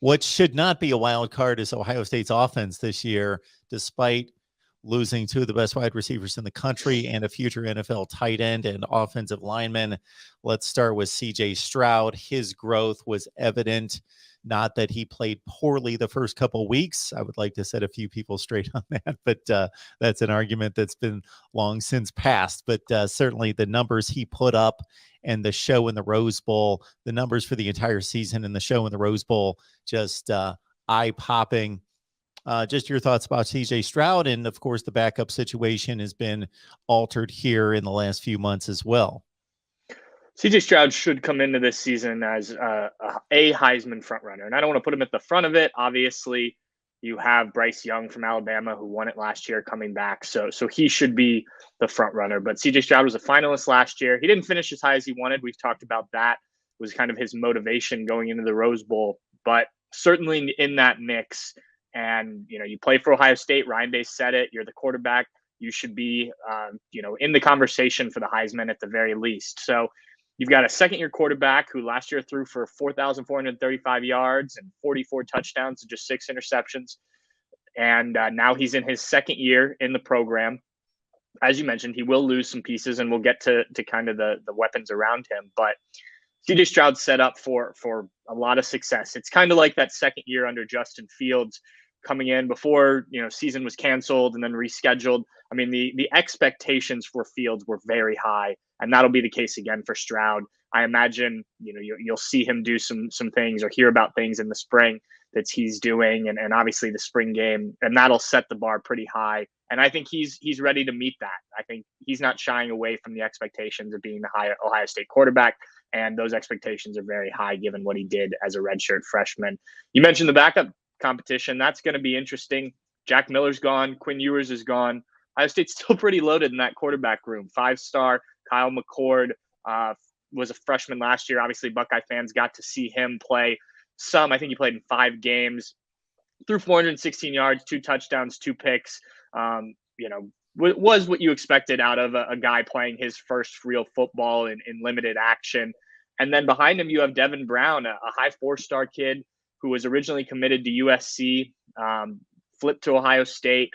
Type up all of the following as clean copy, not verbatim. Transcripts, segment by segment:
What should not be a wild card is Ohio State's offense this year, despite losing two of the best wide receivers in the country and a future NFL tight end and offensive lineman. Let's start with CJ Stroud. His growth was evident. Not that he played poorly the first couple weeks. I would like to set a few people straight on that, but that's an argument that's been long since passed. But certainly the numbers he put up and the show in the Rose Bowl, the numbers for the entire season and the show in the Rose Bowl, just eye-popping. Just your thoughts about CJ Stroud, and of course the backup situation has been altered here in the last few months as well. CJ Stroud should come into this season as a Heisman frontrunner, and I don't want to put him at the front of it. Obviously, you have Bryce Young from Alabama who won it last year coming back, so he should be the frontrunner. But CJ Stroud was a finalist last year. He didn't finish as high as he wanted. We've talked about that. It was kind of his motivation going into the Rose Bowl, but certainly in that mix. And, you play for Ohio State. Ryan Day said it. You're the quarterback. You should be, in the conversation for the Heisman at the very least. So you've got a second-year quarterback who last year threw for 4,435 yards and 44 touchdowns and just 6 interceptions. And now he's in his second year in the program. As you mentioned, he will lose some pieces, and we'll get to kind of the weapons around him. But CJ Stroud set up for a lot of success. It's kind of like that second year under Justin Fields coming in before, season was canceled and then rescheduled. I mean, the expectations for Fields were very high, and that'll be the case again for Stroud. I imagine, you'll see him do some things or hear about things in the spring that he's doing, and obviously the spring game, and that'll set the bar pretty high. And I think he's ready to meet that. I think he's not shying away from the expectations of being the Ohio State quarterback, and those expectations are very high given what he did as a redshirt freshman. You mentioned the backup competition. That's going to be interesting. Jack Miller's gone. Quinn Ewers is gone. Ohio State's still pretty loaded in that quarterback room. 5-star Kyle McCord was a freshman last year. Obviously, Buckeye fans got to see him play some. I think he played in 5 games, threw 416 yards, 2 touchdowns, 2 picks. Was what you expected out of a guy playing his first real football in limited action. And then behind him, you have Devin Brown, a high 4-star kid who was originally committed to USC, flipped to Ohio State,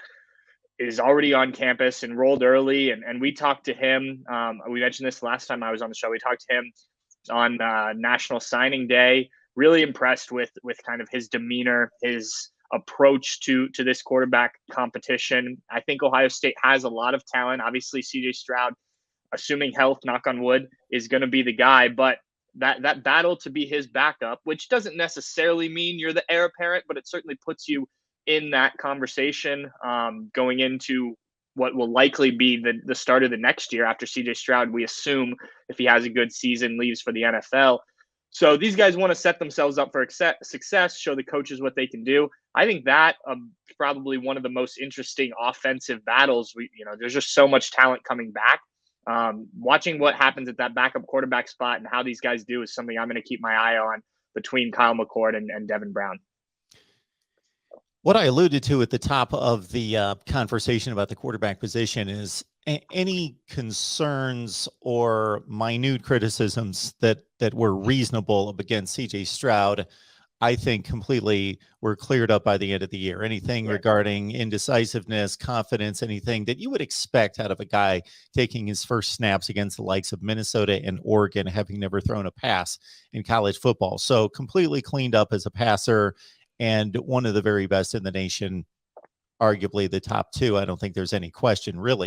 is already on campus, enrolled early. And we talked to him. We mentioned this last time I was on the show. We talked to him on National Signing Day. Really impressed with kind of his demeanor, his approach to this quarterback competition. I think Ohio State has a lot of talent. Obviously, CJ Stroud, assuming health, knock on wood, is going to be the guy. But that battle to be his backup, which doesn't necessarily mean you're the heir apparent, but it certainly puts you in that conversation going into what will likely be the start of the next year after CJ Stroud, we assume, if he has a good season, leaves for the NFL. So these guys want to set themselves up for success, show the coaches what they can do. I think that probably one of the most interesting offensive battles. There's just so much talent coming back. Watching what happens at that backup quarterback spot and how these guys do is something I'm going to keep my eye on between Kyle McCord and Devin Brown. What I alluded to at the top of the conversation about the quarterback position is any concerns or minute criticisms that were reasonable against CJ Stroud, I think completely were cleared up by the end of the year. Anything regarding indecisiveness, confidence, anything that you would expect out of a guy taking his first snaps against the likes of Minnesota and Oregon, having never thrown a pass in college football. So completely cleaned up as a passer and one of the very best in the nation, arguably the top 2. I don't think there's any question really.